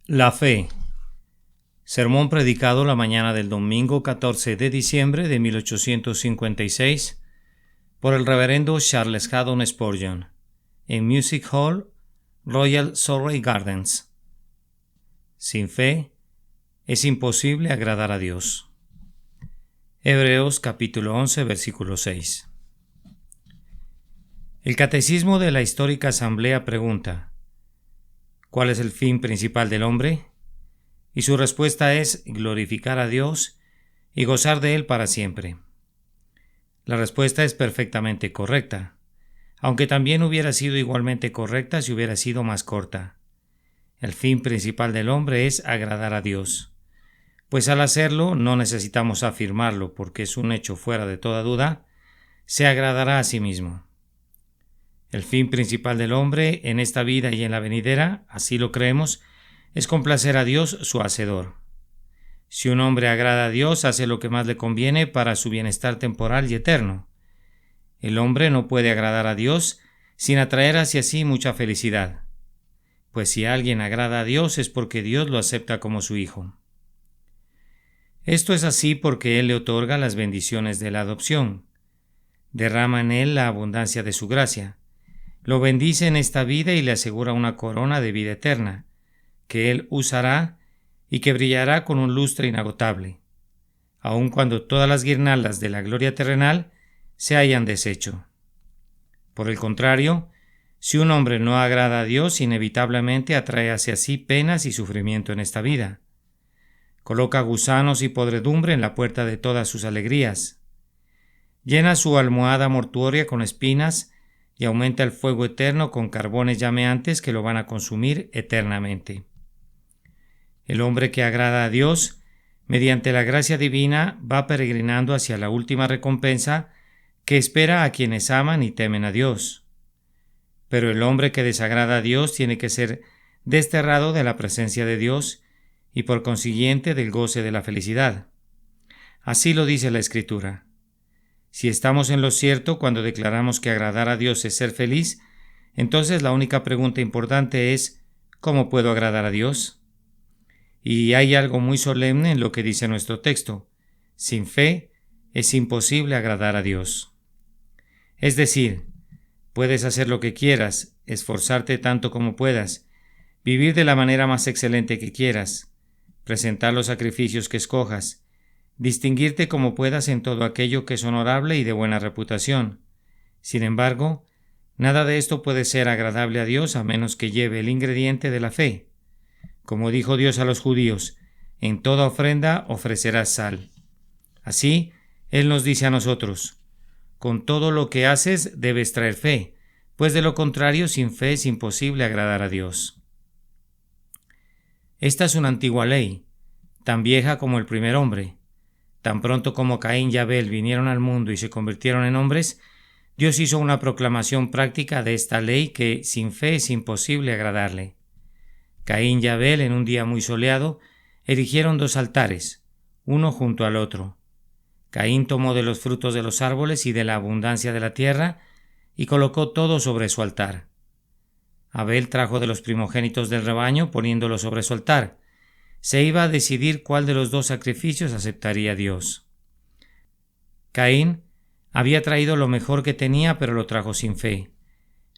La fe. Sermón predicado la mañana del domingo 14 de diciembre de 1856 por el reverendo Charles Haddon Spurgeon en Music Hall, Royal Surrey Gardens. Sin fe es imposible agradar a Dios. Hebreos capítulo 11 versículo 6. El Catecismo de la Histórica Asamblea pregunta: ¿cuál es el fin principal del hombre? Y su respuesta es glorificar a Dios y gozar de Él para siempre. La respuesta es perfectamente correcta, aunque también hubiera sido igualmente correcta si hubiera sido más corta. El fin principal del hombre es agradar a Dios, pues al hacerlo no necesitamos afirmarlo porque es un hecho fuera de toda duda, se agradará a sí mismo. El fin principal del hombre en esta vida y en la venidera, así lo creemos, es complacer a Dios su Hacedor. Si un hombre agrada a Dios, hace lo que más le conviene para su bienestar temporal y eterno. El hombre no puede agradar a Dios sin atraer hacia sí mucha felicidad, pues si alguien agrada a Dios es porque Dios lo acepta como su hijo. Esto es así porque Él le otorga las bendiciones de la adopción, derrama en él la abundancia de su gracia, lo bendice en esta vida y le asegura una corona de vida eterna, que Él usará y que brillará con un lustre inagotable, aun cuando todas las guirnaldas de la gloria terrenal se hayan deshecho. Por el contrario, si un hombre no agrada a Dios, inevitablemente atrae hacia sí penas y sufrimiento en esta vida. Coloca gusanos y podredumbre en la puerta de todas sus alegrías. Llena su almohada mortuoria con espinas y aumenta el fuego eterno con carbones llameantes que lo van a consumir eternamente. El hombre que agrada a Dios, mediante la gracia divina, va peregrinando hacia la última recompensa que espera a quienes aman y temen a Dios. Pero el hombre que desagrada a Dios tiene que ser desterrado de la presencia de Dios y por consiguiente del goce de la felicidad. Así lo dice la Escritura. Si estamos en lo cierto cuando declaramos que agradar a Dios es ser feliz, entonces la única pregunta importante es: ¿cómo puedo agradar a Dios? Y hay algo muy solemne en lo que dice nuestro texto: sin fe es imposible agradar a Dios. Es decir, puedes hacer lo que quieras, esforzarte tanto como puedas, vivir de la manera más excelente que quieras, presentar los sacrificios que escojas, distinguirte como puedas en todo aquello que es honorable y de buena reputación. Sin embargo, nada de esto puede ser agradable a Dios a menos que lleve el ingrediente de la fe. Como dijo Dios a los judíos: en toda ofrenda ofrecerás sal. Así, Él nos dice a nosotros: con todo lo que haces debes traer fe, pues de lo contrario, sin fe es imposible agradar a Dios. Esta es una antigua ley, tan vieja como el primer hombre. Tan pronto como Caín y Abel vinieron al mundo y se convirtieron en hombres, Dios hizo una proclamación práctica de esta ley que sin fe es imposible agradarle. Caín y Abel, en un día muy soleado, erigieron 2 altares, uno junto al otro. Caín tomó de los frutos de los árboles y de la abundancia de la tierra y colocó todo sobre su altar. Abel trajo de los primogénitos del rebaño, poniéndolo sobre su altar. Se iba a decidir cuál de los 2 sacrificios aceptaría Dios. Caín había traído lo mejor que tenía, pero lo trajo sin fe.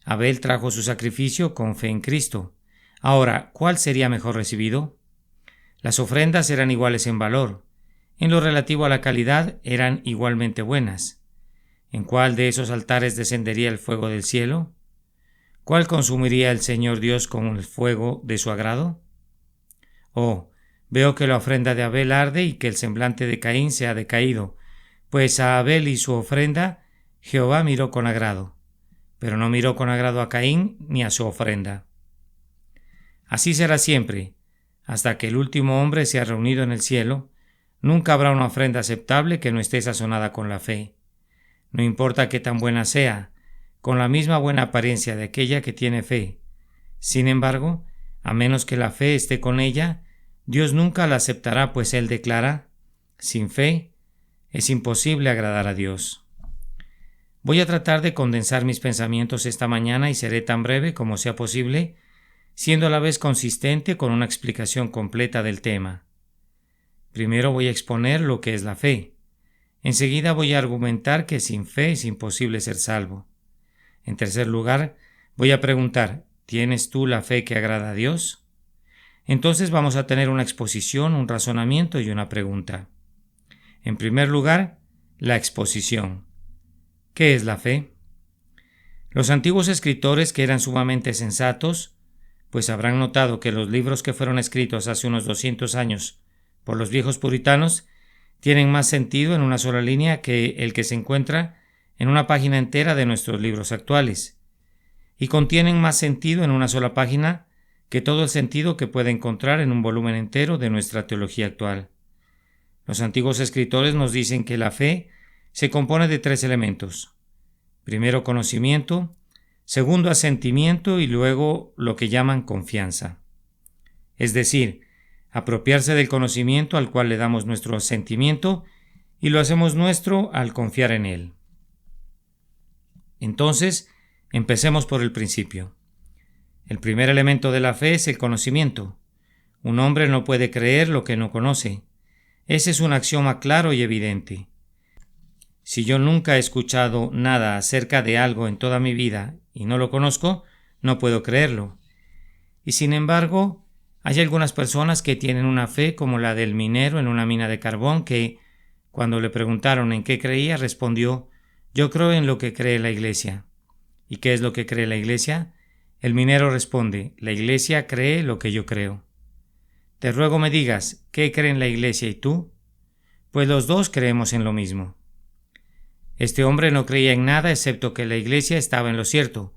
Abel trajo su sacrificio con fe en Cristo. Ahora, ¿cuál sería mejor recibido? Las ofrendas eran iguales en valor. En lo relativo a la calidad, eran igualmente buenas. ¿En cuál de esos altares descendería el fuego del cielo? ¿Cuál consumiría el Señor Dios con el fuego de su agrado? Oh, veo que la ofrenda de Abel arde y que el semblante de Caín se ha decaído, pues a Abel y su ofrenda Jehová miró con agrado, pero no miró con agrado a Caín ni a su ofrenda. Así será siempre, hasta que el último hombre sea reunido en el cielo. Nunca habrá una ofrenda aceptable que no esté sazonada con la fe. No importa qué tan buena sea, con la misma buena apariencia de aquella que tiene fe. Sin embargo, a menos que la fe esté con ella, Dios nunca la aceptará, pues Él declara: sin fe es imposible agradar a Dios. Voy a tratar de condensar mis pensamientos esta mañana y seré tan breve como sea posible, siendo a la vez consistente con una explicación completa del tema. Primero voy a exponer lo que es la fe. Enseguida voy a argumentar que sin fe es imposible ser salvo. En tercer lugar, voy a preguntar, ¿tienes tú la fe que agrada a Dios? Entonces vamos a tener una exposición, un razonamiento y una pregunta. En primer lugar, la exposición. ¿Qué es la fe? Los antiguos escritores, que eran sumamente sensatos, pues habrán notado que los libros que fueron escritos hace unos 200 años por los viejos puritanos tienen más sentido en una sola línea que el que se encuentra en una página entera de nuestros libros actuales, y contienen más sentido en una sola página que todo el sentido que puede encontrar en un volumen entero de nuestra teología actual. Los antiguos escritores nos dicen que la fe se compone de 3 elementos. Primero, conocimiento, segundo, asentimiento y luego lo que llaman confianza. Es decir, apropiarse del conocimiento al cual le damos nuestro asentimiento y lo hacemos nuestro al confiar en él. Entonces, empecemos por el principio. El primer elemento de la fe es el conocimiento. Un hombre no puede creer lo que no conoce. Ese es un axioma claro y evidente. Si yo nunca he escuchado nada acerca de algo en toda mi vida y no lo conozco, no puedo creerlo. Y sin embargo, hay algunas personas que tienen una fe como la del minero en una mina de carbón que, cuando le preguntaron en qué creía, respondió: yo creo en lo que cree la Iglesia. ¿Y qué es lo que cree la Iglesia? El minero responde: la Iglesia cree lo que yo creo. Te ruego me digas, ¿qué creen la Iglesia y tú? Pues los dos creemos en lo mismo. Este hombre no creía en nada excepto que la Iglesia estaba en lo cierto,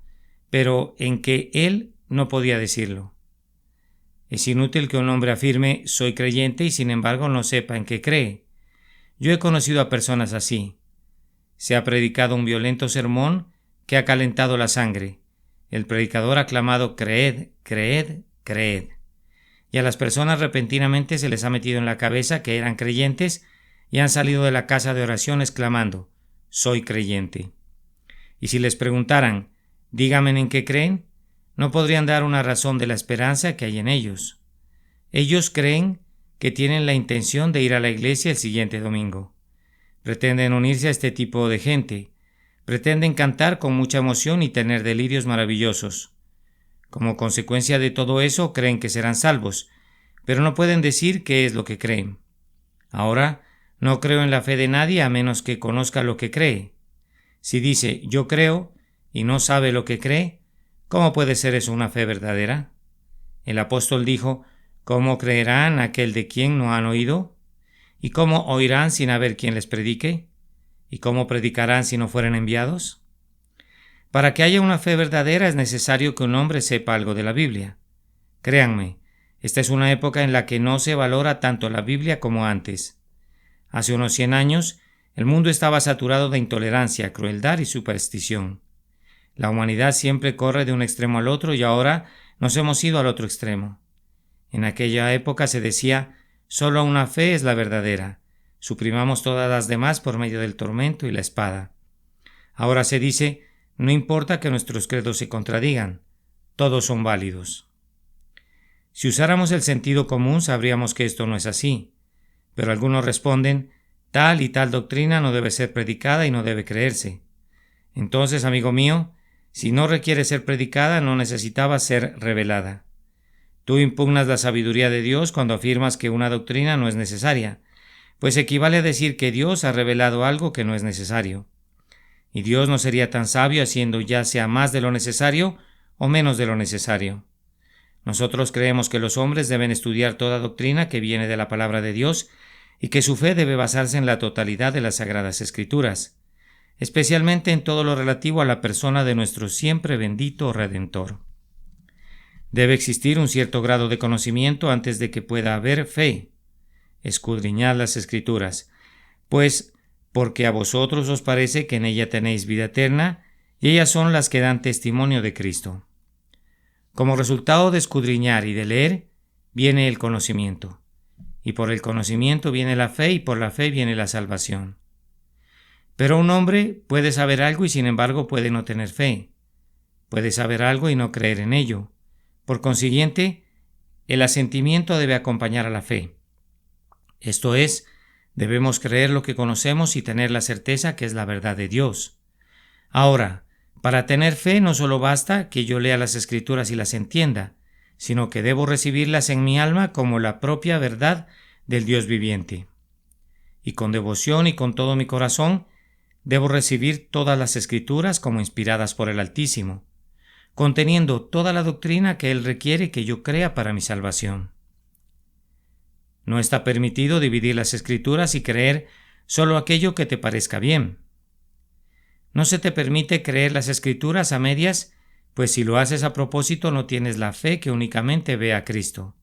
pero en que él no podía decirlo. Es inútil que un hombre afirme soy creyente y sin embargo no sepa en qué cree. Yo he conocido a personas así. Se ha predicado un violento sermón que ha calentado la sangre. El predicador ha clamado creed, creed, creed. Y a las personas repentinamente se les ha metido en la cabeza que eran creyentes y han salido de la casa de oración exclamando soy creyente. Y si les preguntaran díganme en qué creen, no podrían dar una razón de la esperanza que hay en ellos. Ellos creen que tienen la intención de ir a la iglesia el siguiente domingo. Pretenden unirse a este tipo de gente. Pretenden cantar con mucha emoción y tener delirios maravillosos. Como consecuencia de todo eso, creen que serán salvos, pero no pueden decir qué es lo que creen. Ahora, no creo en la fe de nadie a menos que conozca lo que cree. Si dice yo creo y no sabe lo que cree, ¿cómo puede ser eso una fe verdadera? El apóstol dijo: ¿cómo creerán aquel de quien no han oído? ¿Y cómo oirán sin haber quien les predique? ¿Y cómo predicarán si no fueren enviados? Para que haya una fe verdadera es necesario que un hombre sepa algo de la Biblia. Créanme, esta es una época en la que no se valora tanto la Biblia como antes. Hace unos 100 años, el mundo estaba saturado de intolerancia, crueldad y superstición. La humanidad siempre corre de un extremo al otro y ahora nos hemos ido al otro extremo. En aquella época se decía: solo una fe es la verdadera. Suprimamos todas las demás por medio del tormento y la espada. Ahora se dice: no importa que nuestros credos se contradigan, todos son válidos. Si usáramos el sentido común sabríamos que esto no es así, pero algunos responden: tal y tal doctrina no debe ser predicada y no debe creerse. Entonces, amigo mío, si no requiere ser predicada, no necesitaba ser revelada. Tú impugnas la sabiduría de Dios cuando afirmas que una doctrina no es necesaria, pues equivale a decir que Dios ha revelado algo que no es necesario. Y Dios no sería tan sabio haciendo ya sea más de lo necesario o menos de lo necesario. Nosotros creemos que los hombres deben estudiar toda doctrina que viene de la palabra de Dios y que su fe debe basarse en la totalidad de las Sagradas Escrituras, especialmente en todo lo relativo a la persona de nuestro siempre bendito Redentor. Debe existir un cierto grado de conocimiento antes de que pueda haber fe. Escudriñad las Escrituras, pues porque a vosotros os parece que en ella tenéis vida eterna, y ellas son las que dan testimonio de Cristo. Como resultado de escudriñar y de leer, viene el conocimiento, y por el conocimiento viene la fe, y por la fe viene la salvación. Pero un hombre puede saber algo y sin embargo puede no tener fe. Puede saber algo y no creer en ello. Por consiguiente, el asentimiento debe acompañar a la fe. Esto es, debemos creer lo que conocemos y tener la certeza que es la verdad de Dios. Ahora, para tener fe no solo basta que yo lea las Escrituras y las entienda, sino que debo recibirlas en mi alma como la propia verdad del Dios viviente. Y con devoción y con todo mi corazón, debo recibir todas las Escrituras como inspiradas por el Altísimo, conteniendo toda la doctrina que Él requiere que yo crea para mi salvación. No está permitido dividir las Escrituras y creer solo aquello que te parezca bien. No se te permite creer las Escrituras a medias, pues si lo haces a propósito no tienes la fe que únicamente ve a Cristo.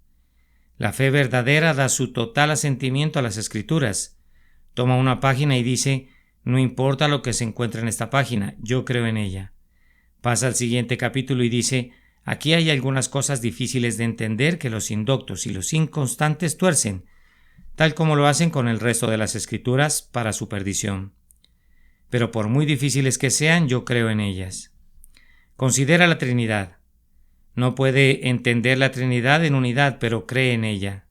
La fe verdadera da su total asentimiento a las Escrituras. Toma una página y dice: no importa lo que se encuentre en esta página, yo creo en ella. Pasa al siguiente capítulo y dice: aquí hay algunas cosas difíciles de entender que los indoctos y los inconstantes tuercen, tal como lo hacen con el resto de las Escrituras para su perdición. Pero por muy difíciles que sean, yo creo en ellas. Considera la Trinidad. No puede entender la Trinidad en unidad, pero cree en ella.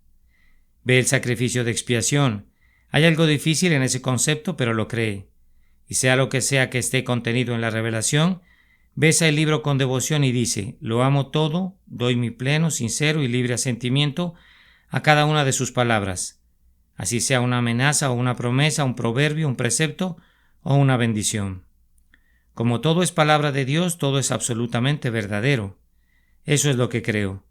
Ve el sacrificio de expiación. Hay algo difícil en ese concepto, pero lo cree. Y sea lo que sea que esté contenido en la revelación, besa el libro con devoción y dice: lo amo todo, doy mi pleno, sincero y libre asentimiento a cada una de sus palabras, así sea una amenaza o una promesa, un proverbio, un precepto o una bendición. Como todo es palabra de Dios, todo es absolutamente verdadero. Eso es lo que creo.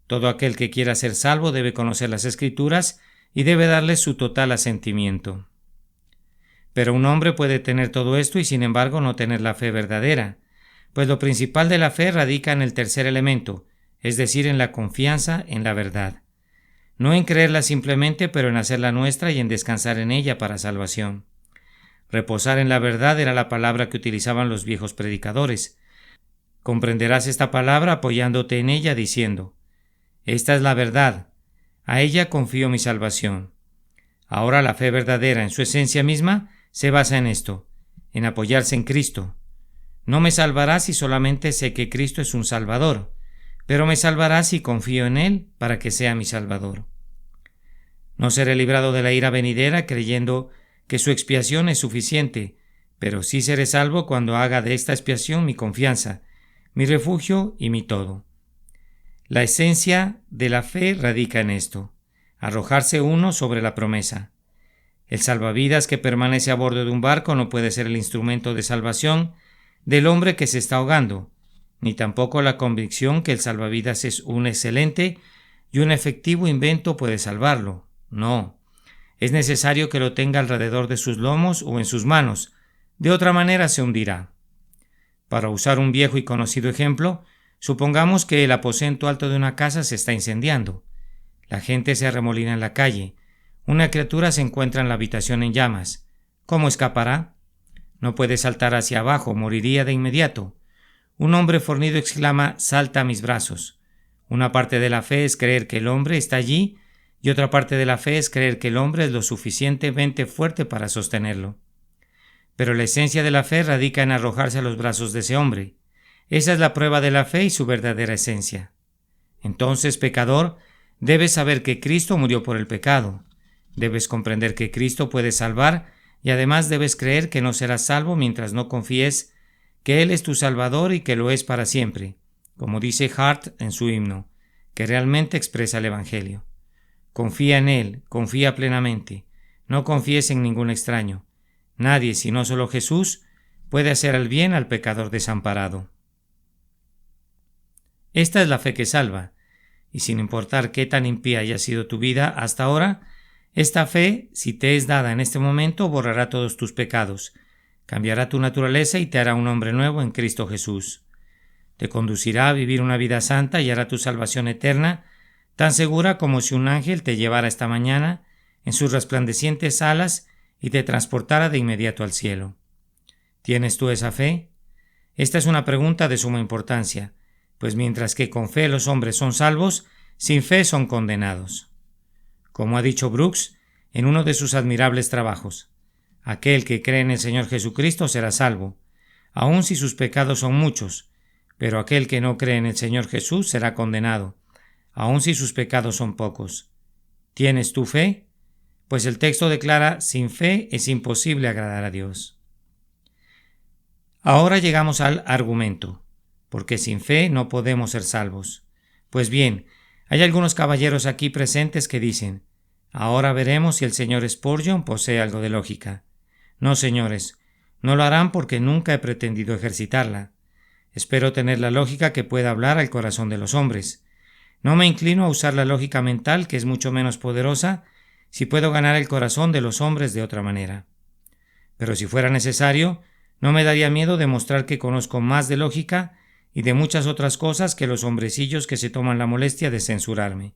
Todo aquel que quiera ser salvo debe conocer las Escrituras y debe darles su total asentimiento. Pero un hombre puede tener todo esto y sin embargo no tener la fe verdadera, pues lo principal de la fe radica en el tercer elemento, es decir, en la confianza en la verdad. No en creerla simplemente, pero en hacerla nuestra y en descansar en ella para salvación. Reposar en la verdad era la palabra que utilizaban los viejos predicadores. Comprenderás esta palabra apoyándote en ella diciendo: esta es la verdad, a ella confío mi salvación. Ahora la fe verdadera en su esencia misma se basa en esto, en apoyarse en Cristo. No me salvará si solamente sé que Cristo es un Salvador, pero me salvará si confío en Él para que sea mi Salvador. No seré librado de la ira venidera creyendo que su expiación es suficiente, pero sí seré salvo cuando haga de esta expiación mi confianza, mi refugio y mi todo. La esencia de la fe radica en esto: arrojarse uno sobre la promesa. El salvavidas que permanece a bordo de un barco no puede ser el instrumento de salvación del hombre que se está ahogando, ni tampoco la convicción que el salvavidas es un excelente y un efectivo invento puede salvarlo. No, es necesario que lo tenga alrededor de sus lomos o en sus manos, de otra manera se hundirá. Para usar un viejo y conocido ejemplo, supongamos que el aposento alto de una casa se está incendiando. La gente se arremolina en la calle. Una criatura se encuentra en la habitación en llamas. ¿Cómo escapará? No puede saltar hacia abajo, moriría de inmediato. Un hombre fornido exclama: salta a mis brazos. Una parte de la fe es creer que el hombre está allí y otra parte de la fe es creer que el hombre es lo suficientemente fuerte para sostenerlo. Pero la esencia de la fe radica en arrojarse a los brazos de ese hombre. Esa es la prueba de la fe y su verdadera esencia. Entonces, pecador, debes saber que Cristo murió por el pecado. Debes comprender que Cristo puede salvar y además debes creer que no serás salvo mientras no confíes que Él es tu Salvador y que lo es para siempre, como dice Hart en su himno, que realmente expresa el Evangelio. Confía en Él, confía plenamente, no confíes en ningún extraño. Nadie, sino solo Jesús, puede hacer el bien al pecador desamparado. Esta es la fe que salva, y sin importar qué tan impía haya sido tu vida hasta ahora, esta fe, si te es dada en este momento, borrará todos tus pecados, cambiará tu naturaleza y te hará un hombre nuevo en Cristo Jesús. Te conducirá a vivir una vida santa y hará tu salvación eterna tan segura como si un ángel te llevara esta mañana en sus resplandecientes alas y te transportara de inmediato al cielo. ¿Tienes tú esa fe? Esta es una pregunta de suma importancia, pues mientras que con fe los hombres son salvos, sin fe son condenados. Como ha dicho Brooks en uno de sus admirables trabajos, aquel que cree en el Señor Jesucristo será salvo, aun si sus pecados son muchos, pero aquel que no cree en el Señor Jesús será condenado, aun si sus pecados son pocos. ¿Tienes tu fe? Pues el texto declara: sin fe es imposible agradar a Dios. Ahora llegamos al argumento, porque sin fe no podemos ser salvos. Pues bien, hay algunos caballeros aquí presentes que dicen: ahora veremos si el señor Spurgeon posee algo de lógica. No, señores, no lo harán porque nunca he pretendido ejercitarla. Espero tener la lógica que pueda hablar al corazón de los hombres. No me inclino a usar la lógica mental, que es mucho menos poderosa, si puedo ganar el corazón de los hombres de otra manera. Pero si fuera necesario, no me daría miedo demostrar que conozco más de lógica y de muchas otras cosas que los hombrecillos que se toman la molestia de censurarme.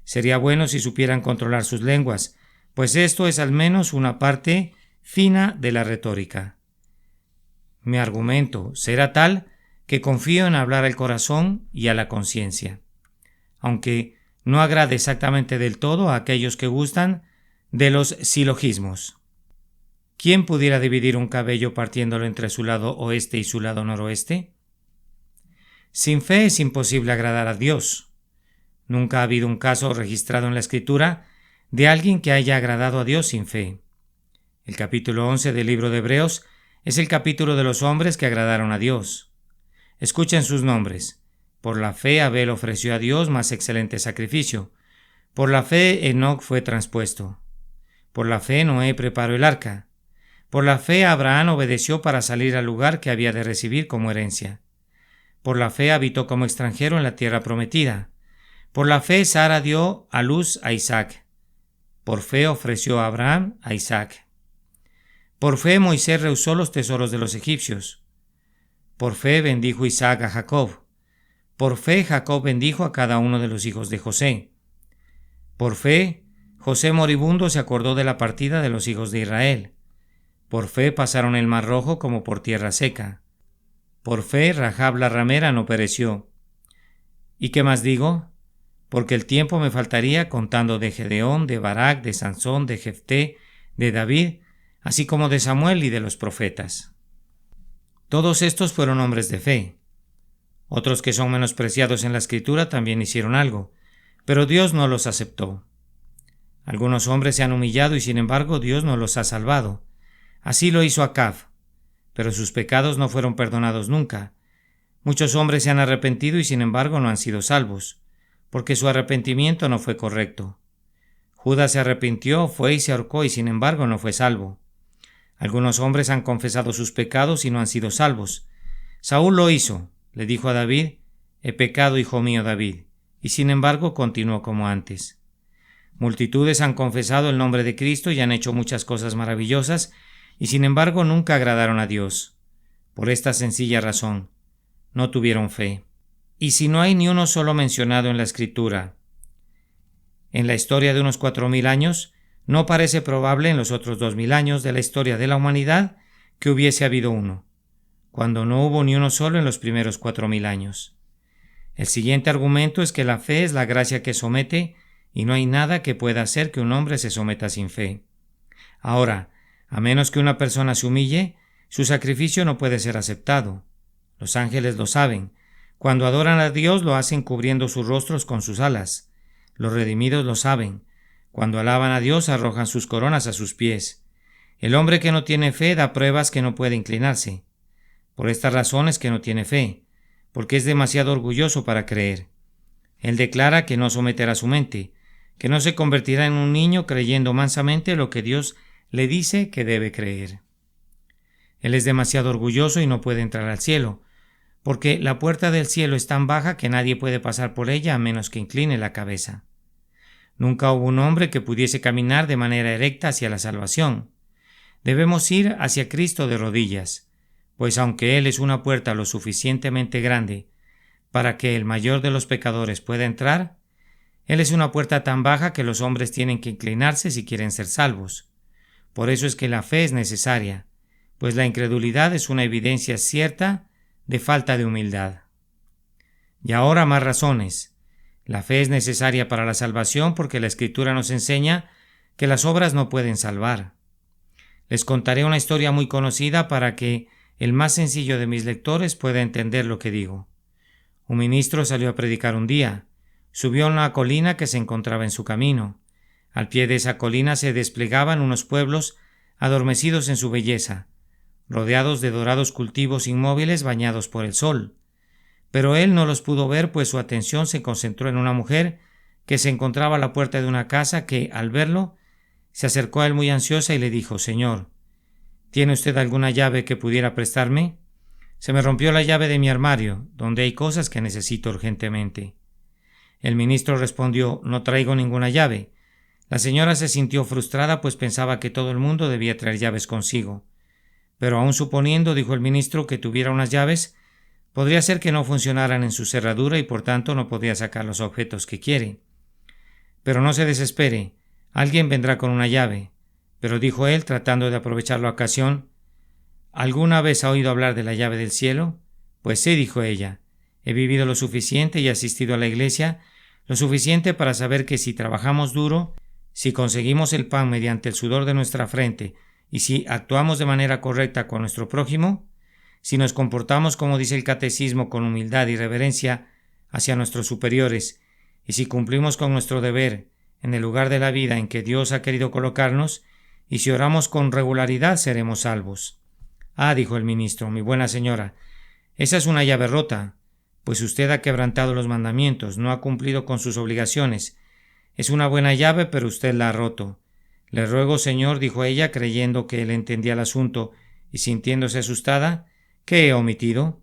Sería bueno si supieran controlar sus lenguas, pues esto es al menos una parte fina de la retórica. Mi argumento será tal que confío en hablar al corazón y a la conciencia, aunque no agrade exactamente del todo a aquellos que gustan de los silogismos. ¿Quién pudiera dividir un cabello partiéndolo entre su lado oeste y su lado noroeste? Sin fe es imposible agradar a Dios. Nunca ha habido un caso registrado en la Escritura de alguien que haya agradado a Dios sin fe. El capítulo 11 del libro de Hebreos es el capítulo de los hombres que agradaron a Dios. Escuchen sus nombres. Por la fe Abel ofreció a Dios más excelente sacrificio. Por la fe Enoc fue transpuesto. Por la fe Noé preparó el arca. Por la fe Abraham obedeció para salir al lugar que había de recibir como herencia. Por la fe habitó como extranjero en la tierra prometida. Por la fe Sara dio a luz a Isaac. Por fe ofreció a Abraham a Isaac. Por fe Moisés rehusó los tesoros de los egipcios. Por fe bendijo Isaac a Jacob. Por fe Jacob bendijo a cada uno de los hijos de José. Por fe José moribundo se acordó de la partida de los hijos de Israel. Por fe pasaron el mar rojo como por tierra seca. Por fe Rahab la ramera no pereció. ¿Y qué más digo? Porque el tiempo me faltaría contando de Gedeón, de Barak, de Sansón, de Jefté, de David, así como de Samuel y de los profetas. Todos estos fueron hombres de fe. Otros que son menospreciados en la Escritura también hicieron algo, pero Dios no los aceptó. Algunos hombres se han humillado y sin embargo Dios no los ha salvado. Así lo hizo Acab, pero sus pecados no fueron perdonados nunca. Muchos hombres se han arrepentido y sin embargo no han sido salvos, porque su arrepentimiento no fue correcto. Judas se arrepintió, fue y se ahorcó y sin embargo no fue salvo. Algunos hombres han confesado sus pecados y no han sido salvos. Saúl lo hizo, le dijo a David: he pecado, hijo mío David, y sin embargo continuó como antes. Multitudes han confesado el nombre de Cristo y han hecho muchas cosas maravillosas, y sin embargo nunca agradaron a Dios. Por esta sencilla razón: no tuvieron fe. Y si no hay ni uno solo mencionado en la Escritura, en la historia de unos 4000 años, no parece probable en los otros 2000 años de la historia de la humanidad que hubiese habido uno, cuando no hubo ni uno solo en los primeros 4000 años. El siguiente argumento es que la fe es la gracia que somete y no hay nada que pueda hacer que un hombre se someta sin fe. Ahora, a menos que una persona se humille, su sacrificio no puede ser aceptado. Los ángeles lo saben. Cuando adoran a Dios lo hacen cubriendo sus rostros con sus alas. Los redimidos lo saben. Cuando alaban a Dios arrojan sus coronas a sus pies. El hombre que no tiene fe da pruebas que no puede inclinarse. Por estas razones que no tiene fe, porque es demasiado orgulloso para creer. Él declara que no someterá su mente, que no se convertirá en un niño creyendo mansamente lo que Dios le dice que debe creer. Él es demasiado orgulloso y no puede entrar al cielo, porque la puerta del cielo es tan baja que nadie puede pasar por ella a menos que incline la cabeza. Nunca hubo un hombre que pudiese caminar de manera erecta hacia la salvación. Debemos ir hacia Cristo de rodillas, pues aunque Él es una puerta lo suficientemente grande para que el mayor de los pecadores pueda entrar, Él es una puerta tan baja que los hombres tienen que inclinarse si quieren ser salvos. Por eso es que la fe es necesaria, pues la incredulidad es una evidencia cierta de falta de humildad. Y ahora más razones. La fe es necesaria para la salvación porque la Escritura nos enseña que las obras no pueden salvar. Les contaré una historia muy conocida para que el más sencillo de mis lectores pueda entender lo que digo. Un ministro salió a predicar un día. Subió a una colina que se encontraba en su camino. Al pie de esa colina se desplegaban unos pueblos adormecidos en su belleza, rodeados de dorados cultivos inmóviles bañados por el sol. Pero él no los pudo ver, pues su atención se concentró en una mujer que se encontraba a la puerta de una casa que, al verlo, se acercó a él muy ansiosa y le dijo: «Señor, ¿tiene usted alguna llave que pudiera prestarme? Se me rompió la llave de mi armario, donde hay cosas que necesito urgentemente». El ministro respondió: «No traigo ninguna llave». La señora se sintió frustrada, pues pensaba que todo el mundo debía traer llaves consigo. «Pero aun suponiendo», dijo el ministro, «que tuviera unas llaves, podría ser que no funcionaran en su cerradura y por tanto no podría sacar los objetos que quiere. Pero no se desespere, alguien vendrá con una llave». «Pero», dijo él, tratando de aprovechar la ocasión, «¿alguna vez ha oído hablar de la llave del cielo?». «Pues sí», dijo ella, «he vivido lo suficiente y asistido a la iglesia lo suficiente para saber que si trabajamos duro, si conseguimos el pan mediante el sudor de nuestra frente y si actuamos de manera correcta con nuestro prójimo, si nos comportamos como dice el catecismo con humildad y reverencia hacia nuestros superiores y si cumplimos con nuestro deber en el lugar de la vida en que Dios ha querido colocarnos y si oramos con regularidad, seremos salvos». «Ah», dijo el ministro, «mi buena señora, esa es una llave rota, pues usted ha quebrantado los mandamientos, no ha cumplido con sus obligaciones. Es una buena llave, pero usted la ha roto. Le ruego, señor», dijo ella, creyendo que él entendía el asunto y sintiéndose asustada, «¿qué he omitido?».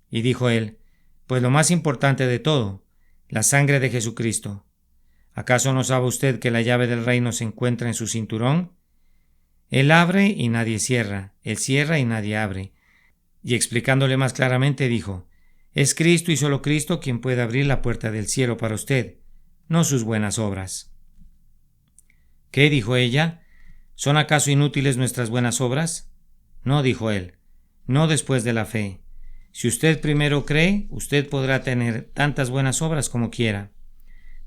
Y dijo él: «Pues lo más importante de todo, la sangre de Jesucristo. ¿Acaso no sabe usted que la llave del reino se encuentra en su cinturón? Él abre y nadie cierra, él cierra y nadie abre». Y explicándole más claramente dijo: «Es Cristo y solo Cristo quien puede abrir la puerta del cielo para usted, no sus buenas obras». «¿Qué?», dijo ella, «¿son acaso inútiles nuestras buenas obras?». «No», dijo él, «no después de la fe. Si usted primero cree, usted podrá tener tantas buenas obras como quiera.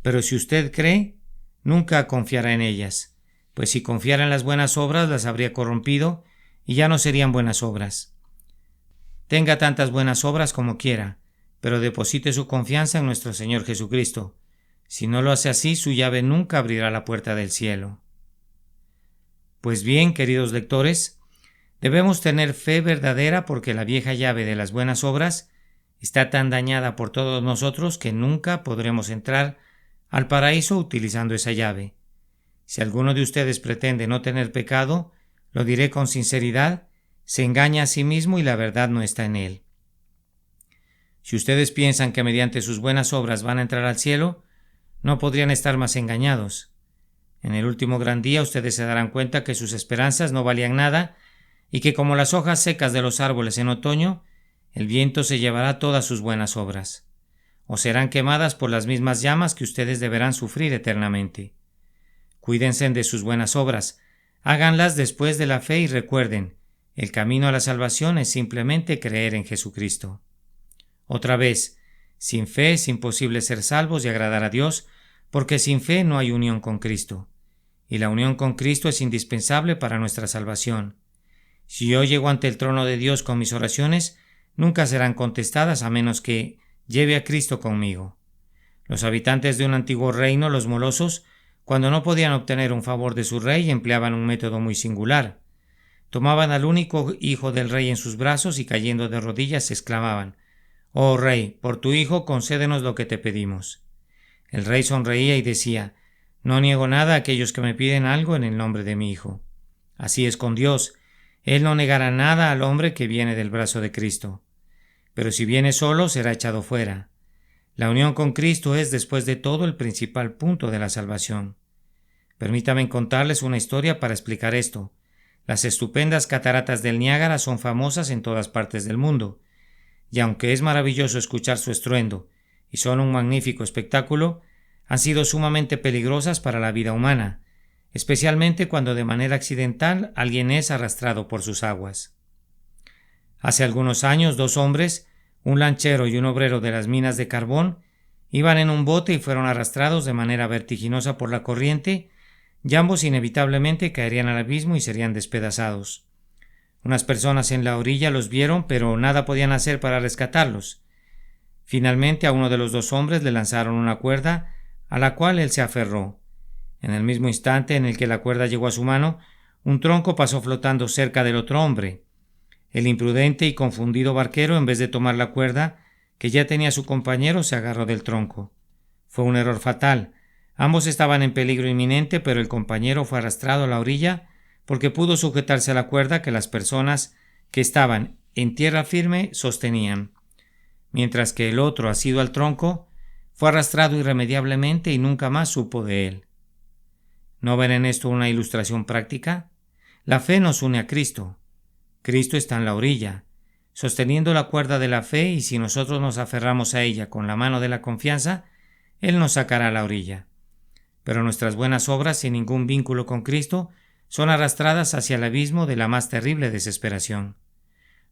Pero si usted cree, nunca confiará en ellas, pues si confiara en las buenas obras las habría corrompido y ya no serían buenas obras. Tenga tantas buenas obras como quiera, pero deposite su confianza en nuestro Señor Jesucristo. Si no lo hace así, su llave nunca abrirá la puerta del cielo». Pues bien, queridos lectores, debemos tener fe verdadera porque la vieja llave de las buenas obras está tan dañada por todos nosotros que nunca podremos entrar al paraíso utilizando esa llave. Si alguno de ustedes pretende no tener pecado, lo diré con sinceridad, se engaña a sí mismo y la verdad no está en él. Si ustedes piensan que mediante sus buenas obras van a entrar al cielo, no podrían estar más engañados. En el último gran día ustedes se darán cuenta que sus esperanzas no valían nada y que como las hojas secas de los árboles en otoño, el viento se llevará todas sus buenas obras, o serán quemadas por las mismas llamas que ustedes deberán sufrir eternamente. Cuídense de sus buenas obras, háganlas después de la fe y recuerden, el camino a la salvación es simplemente creer en Jesucristo. Otra vez, sin fe es imposible ser salvos y agradar a Dios, porque sin fe no hay unión con Cristo, y la unión con Cristo es indispensable para nuestra salvación. Si yo llego ante el trono de Dios con mis oraciones, nunca serán contestadas a menos que lleve a Cristo conmigo. Los habitantes de un antiguo reino, los molosos, cuando no podían obtener un favor de su rey, empleaban un método muy singular. Tomaban al único hijo del rey en sus brazos y cayendo de rodillas exclamaban: «Oh rey, por tu hijo concédenos lo que te pedimos». El rey sonreía y decía: «No niego nada a aquellos que me piden algo en el nombre de mi hijo». Así es con Dios, Él no negará nada al hombre que viene del brazo de Cristo. Pero si viene solo, será echado fuera. La unión con Cristo es, después de todo, el principal punto de la salvación. Permítanme contarles una historia para explicar esto. Las estupendas cataratas del Niágara son famosas en todas partes del mundo, y aunque es maravilloso escuchar su estruendo y son un magnífico espectáculo, han sido sumamente peligrosas para la vida humana, especialmente cuando de manera accidental alguien es arrastrado por sus aguas. Hace algunos años, dos hombres, un lanchero y un obrero de las minas de carbón, iban en un bote y fueron arrastrados de manera vertiginosa por la corriente, y ambos inevitablemente caerían al abismo y serían despedazados. Unas personas en la orilla los vieron, pero nada podían hacer para rescatarlos. Finalmente a uno de los dos hombres le lanzaron una cuerda a la cual él se aferró. En el mismo instante en el que la cuerda llegó a su mano, un tronco pasó flotando cerca del otro hombre. El imprudente y confundido barquero, en vez de tomar la cuerda que ya tenía su compañero, se agarró del tronco. Fue un error fatal. Ambos estaban en peligro inminente, pero el compañero fue arrastrado a la orilla porque pudo sujetarse a la cuerda que las personas que estaban en tierra firme sostenían, mientras que el otro, asido al tronco, fue arrastrado irremediablemente y nunca más supo de él. ¿No ven en esto una ilustración práctica? La fe nos une a Cristo. Cristo está en la orilla, sosteniendo la cuerda de la fe, y si nosotros nos aferramos a ella con la mano de la confianza, Él nos sacará a la orilla. Pero nuestras buenas obras, sin ningún vínculo con Cristo, son arrastradas hacia el abismo de la más terrible desesperación.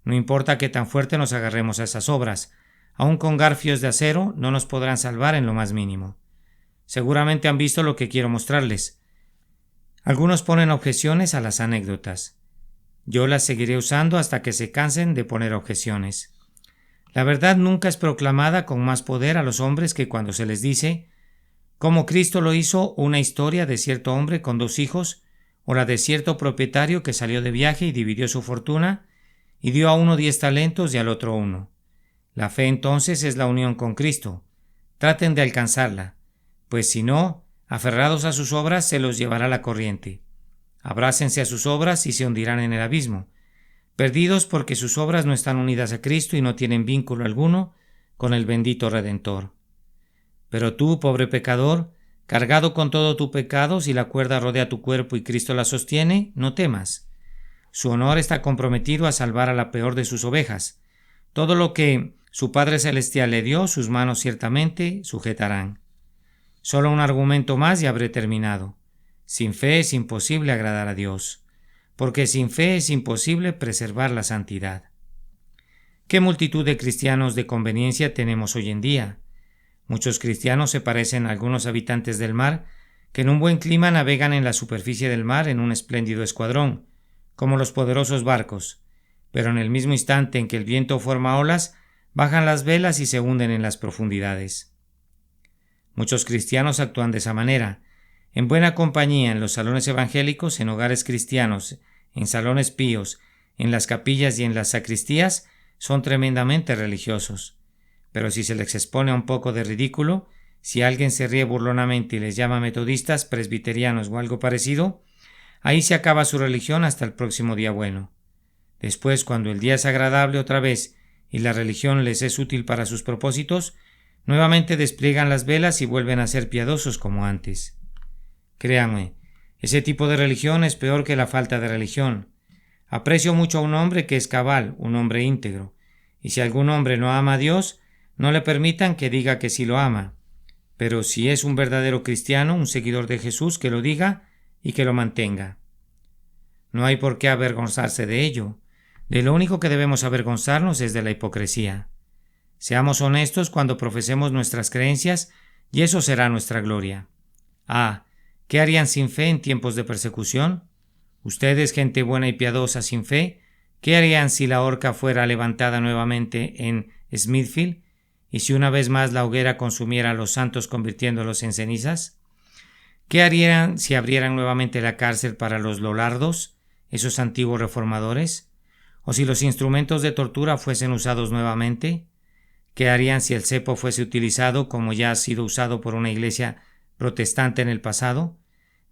No importa qué tan fuerte nos agarremos a esas obras, aun con garfios de acero no nos podrán salvar en lo más mínimo. Seguramente han visto lo que quiero mostrarles. Algunos ponen objeciones a las anécdotas. Yo las seguiré usando hasta que se cansen de poner objeciones. La verdad nunca es proclamada con más poder a los hombres que cuando se les dice, como Cristo lo hizo, una historia de cierto hombre con 2 hijos, o la de cierto propietario que salió de viaje y dividió su fortuna, y dio a uno 10 talentos y al otro 1. La fe entonces es la unión con Cristo. Traten de alcanzarla, pues si no, aferrados a sus obras, se los llevará la corriente. Abrácense a sus obras y se hundirán en el abismo, perdidos porque sus obras no están unidas a Cristo y no tienen vínculo alguno con el bendito Redentor. Pero tú, pobre pecador, cargado con todo tu pecado, si la cuerda rodea tu cuerpo y Cristo la sostiene, no temas. Su honor está comprometido a salvar a la peor de sus ovejas. Todo lo que su Padre Celestial le dio, sus manos ciertamente sujetarán. Solo un argumento más y habré terminado. Sin fe es imposible agradar a Dios, porque sin fe es imposible preservar la santidad. ¿Qué multitud de cristianos de conveniencia tenemos hoy en día? Muchos cristianos se parecen a algunos habitantes del mar que en un buen clima navegan en la superficie del mar en un espléndido escuadrón, como los poderosos barcos, pero en el mismo instante en que el viento forma olas, bajan las velas y se hunden en las profundidades. Muchos cristianos actúan de esa manera, en buena compañía, en los salones evangélicos, en hogares cristianos, en salones píos, en las capillas y en las sacristías, son tremendamente religiosos. Pero si se les expone a un poco de ridículo, si alguien se ríe burlonamente y les llama metodistas, presbiterianos o algo parecido, ahí se acaba su religión hasta el próximo día bueno. Después, cuando el día es agradable otra vez y la religión les es útil para sus propósitos, nuevamente despliegan las velas y vuelven a ser piadosos como antes. Créanme, ese tipo de religión es peor que la falta de religión. Aprecio mucho a un hombre que es cabal, un hombre íntegro, y si algún hombre no ama a Dios, no le permitan que diga que sí lo ama. Pero si es un verdadero cristiano, un seguidor de Jesús, que lo diga y que lo mantenga. No hay por qué avergonzarse de ello. De lo único que debemos avergonzarnos es de la hipocresía. Seamos honestos cuando profesemos nuestras creencias y eso será nuestra gloria. ¿Qué harían sin fe en tiempos de persecución? Ustedes, gente buena y piadosa sin fe, ¿qué harían si la horca fuera levantada nuevamente en Smithfield y si una vez más la hoguera consumiera a los santos convirtiéndolos en cenizas? ¿Qué harían si abrieran nuevamente la cárcel para los Lollardos, esos antiguos reformadores? ¿O si los instrumentos de tortura fuesen usados nuevamente? ¿Qué harían si el cepo fuese utilizado como ya ha sido usado por una iglesia protestante en el pasado?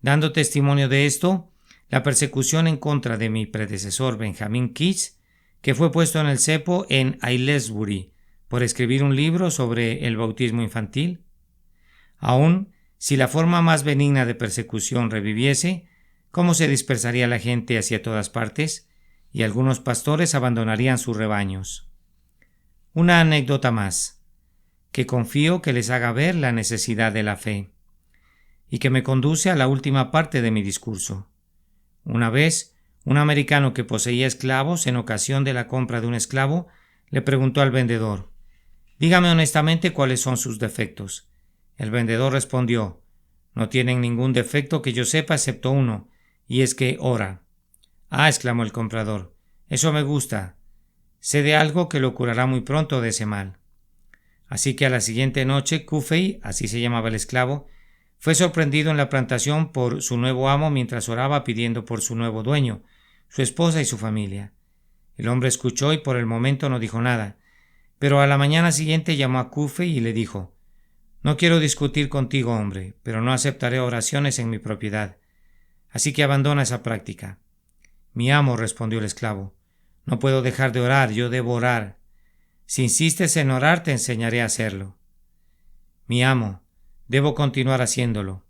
Dando testimonio de esto, la persecución en contra de mi predecesor Benjamin Keats, que fue puesto en el cepo en Aylesbury por escribir un libro sobre el bautismo infantil. Aún si la forma más benigna de persecución reviviese, ¿cómo se dispersaría la gente hacia todas partes? Y algunos pastores abandonarían sus rebaños. Una anécdota más, que confío que les haga ver la necesidad de la fe, y que me conduce a la última parte de mi discurso. Una vez, un americano que poseía esclavos, en ocasión de la compra de un esclavo, le preguntó al vendedor: «Dígame honestamente cuáles son sus defectos». El vendedor respondió: «No tienen ningún defecto que yo sepa excepto uno, y es que ora». «Ah», exclamó el comprador, «eso me gusta. Sé de algo que lo curará muy pronto de ese mal». Así que a la siguiente noche, Cufey, así se llamaba el esclavo, fue sorprendido en la plantación por su nuevo amo mientras oraba pidiendo por su nuevo dueño, su esposa y su familia. El hombre escuchó y por el momento no dijo nada, pero a la mañana siguiente llamó a Cufey y le dijo: «No quiero discutir contigo, hombre, pero no aceptaré oraciones en mi propiedad. Así que abandona esa práctica». «Mi amo», respondió el esclavo, «no puedo dejar de orar, yo debo orar. Si insistes en orar, te enseñaré a hacerlo». «Mi amo, debo continuar haciéndolo».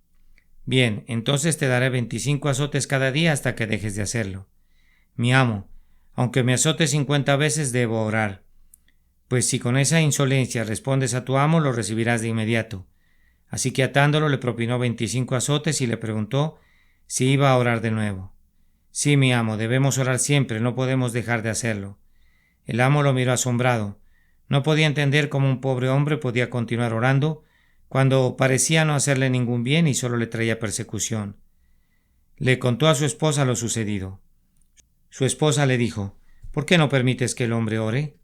«Bien, entonces te daré 25 azotes cada día hasta que dejes de hacerlo». «Mi amo, aunque me azotes 50 veces, debo orar». «Pues si con esa insolencia respondes a tu amo, lo recibirás de inmediato». Así que atándolo le propinó 25 azotes y le preguntó si iba a orar de nuevo. «Sí, mi amo, debemos orar siempre, no podemos dejar de hacerlo». El amo lo miró asombrado. No podía entender cómo un pobre hombre podía continuar orando cuando parecía no hacerle ningún bien y solo le traía persecución. Le contó a su esposa lo sucedido. Su esposa le dijo: «¿Por qué no permites que el hombre ore?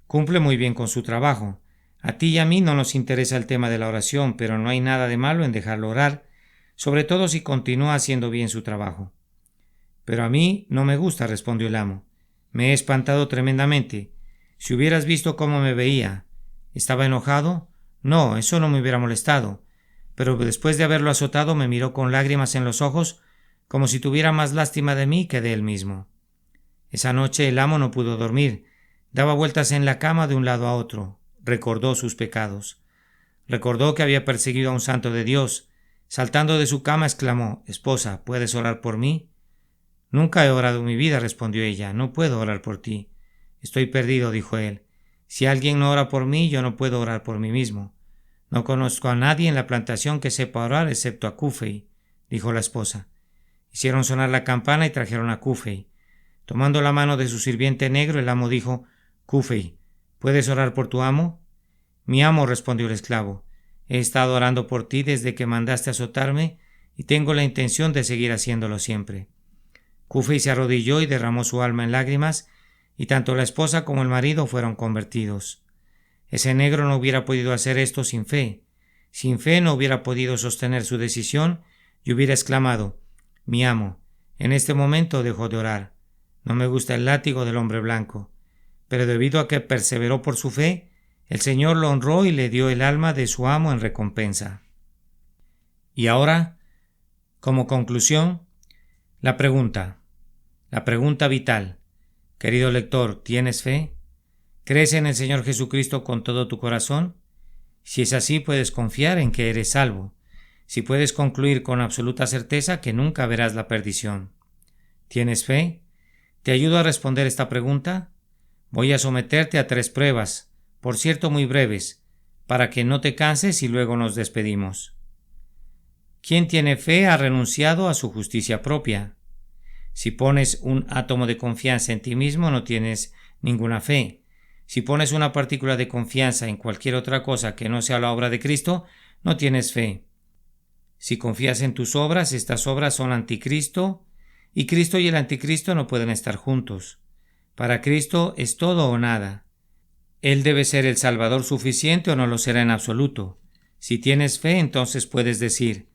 Cumple muy bien con su trabajo. A ti y a mí no nos interesa el tema de la oración, pero no hay nada de malo en dejarlo orar, sobre todo si continúa haciendo bien su trabajo». «Pero a mí no me gusta», respondió el amo. «Me he espantado tremendamente. Si hubieras visto cómo me veía. ¿Estaba enojado? No, eso no me hubiera molestado. Pero después de haberlo azotado me miró con lágrimas en los ojos, como si tuviera más lástima de mí que de él mismo». Esa noche el amo no pudo dormir. Daba vueltas en la cama de un lado a otro. Recordó sus pecados. Recordó que había perseguido a un santo de Dios. Saltando de su cama exclamó: «Esposa, ¿puedes orar por mí?» «Nunca he orado en mi vida», respondió ella. «No puedo orar por ti». «Estoy perdido», dijo él. «Si alguien no ora por mí, yo no puedo orar por mí mismo. No conozco a nadie en la plantación que sepa orar excepto a Cufey», dijo la esposa. Hicieron sonar la campana y trajeron a Cufey. Tomando la mano de su sirviente negro, el amo dijo: «Cufey, ¿puedes orar por tu amo?» «Mi amo», respondió el esclavo, «he estado orando por ti desde que mandaste azotarme y tengo la intención de seguir haciéndolo siempre». Cufey se arrodilló y derramó su alma en lágrimas, y tanto la esposa como el marido fueron convertidos. Ese negro no hubiera podido hacer esto sin fe. Sin fe no hubiera podido sostener su decisión y hubiera exclamado: «Mi amo, en este momento dejó de orar. No me gusta el látigo del hombre blanco». Pero debido a que perseveró por su fe, el Señor lo honró y le dio el alma de su amo en recompensa. Y ahora, como conclusión, la pregunta vital. Querido lector, ¿tienes fe? ¿Crees en el Señor Jesucristo con todo tu corazón? Si es así, puedes confiar en que eres salvo. Si puedes concluir con absoluta certeza que nunca verás la perdición. ¿Tienes fe? ¿Te ayudo a responder esta pregunta? Voy a someterte a 3 pruebas, por cierto muy breves, para que no te canses y luego nos despedimos. Quien tiene fe ha renunciado a su justicia propia. Si pones un átomo de confianza en ti mismo, no tienes ninguna fe. Si pones una partícula de confianza en cualquier otra cosa que no sea la obra de Cristo, no tienes fe. Si confías en tus obras, estas obras son anticristo, y Cristo y el anticristo no pueden estar juntos. Para Cristo es todo o nada. Él debe ser el Salvador suficiente o no lo será en absoluto. Si tienes fe, entonces puedes decir: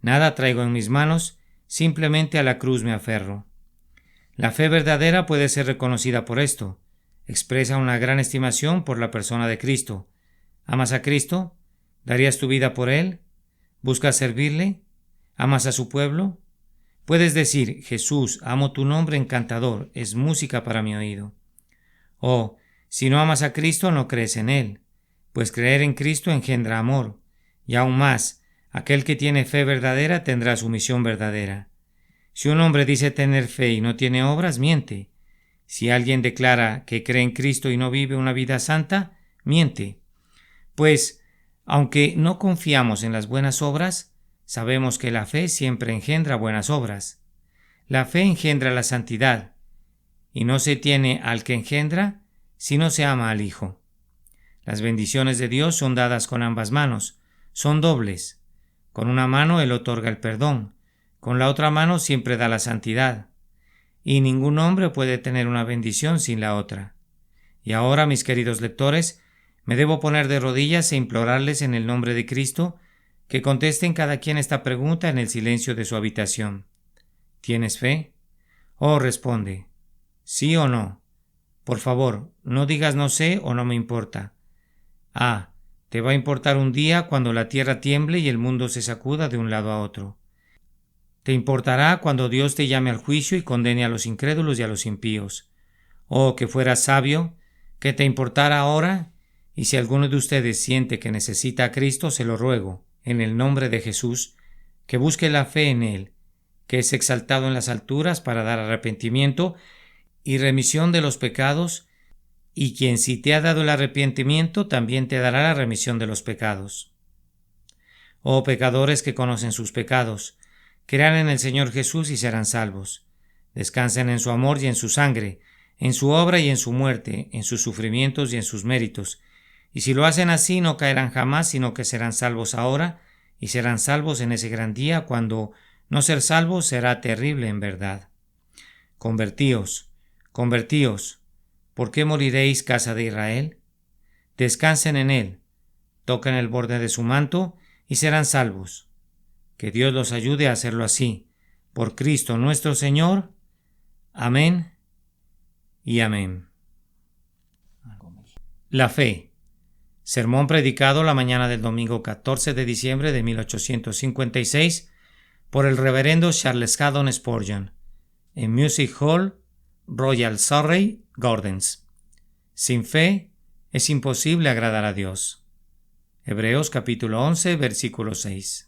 «Nada traigo en mis manos, simplemente a la cruz me aferro». La fe verdadera puede ser reconocida por esto. Expresa una gran estimación por la persona de Cristo. ¿Amas a Cristo? ¿Darías tu vida por Él? ¿Buscas servirle? ¿Amas a su pueblo? Puedes decir: «Jesús, amo tu nombre encantador, es música para mi oído». O, si no amas a Cristo, no crees en Él, pues creer en Cristo engendra amor, y aún más, aquel que tiene fe verdadera tendrá sumisión verdadera. Si un hombre dice tener fe y no tiene obras, miente. Si alguien declara que cree en Cristo y no vive una vida santa, miente. Pues, aunque no confiamos en las buenas obras, sabemos que la fe siempre engendra buenas obras. La fe engendra la santidad, y no se tiene al que engendra si no se ama al Hijo. Las bendiciones de Dios son dadas con ambas manos, son dobles. Con una mano Él otorga el perdón, con la otra mano siempre da la santidad, y ningún hombre puede tener una bendición sin la otra. Y ahora, mis queridos lectores, Me debo poner de rodillas e implorarles en el nombre de Cristo que contesten cada quien esta pregunta en el silencio de su habitación. ¿Tienes fe? Oh, responde. ¿Sí o no? Por favor, no digas no sé o no me importa. Ah, te va a importar un día cuando la tierra tiemble y el mundo se sacuda de un lado a otro. Te importará cuando Dios te llame al juicio y condene a los incrédulos y a los impíos. Oh, que fueras sabio, que te importara ahora, y si alguno de ustedes siente que necesita a Cristo, se lo ruego, en el nombre de Jesús, que busque la fe en Él, que es exaltado en las alturas para dar arrepentimiento y remisión de los pecados, y quien si te ha dado el arrepentimiento, también te dará la remisión de los pecados. Oh pecadores que conocen sus pecados, crean en el Señor Jesús y serán salvos. Descansen en su amor y en su sangre, en su obra y en su muerte, en sus sufrimientos y en sus méritos. Y si lo hacen así, no caerán jamás, sino que serán salvos ahora, y serán salvos en ese gran día, cuando no ser salvos será terrible en verdad. Convertíos, convertíos. ¿Por qué moriréis, casa de Israel? Descansen en él, toquen el borde de su manto y serán salvos. Que Dios los ayude a hacerlo así, por Cristo nuestro Señor. Amén y amén. La fe. Sermón predicado la mañana del domingo 14 de diciembre de 1856 por el reverendo Charles Haddon Spurgeon en Music Hall, Royal Surrey Gardens. Sin fe es imposible agradar a Dios. Hebreos capítulo 11, versículo 6.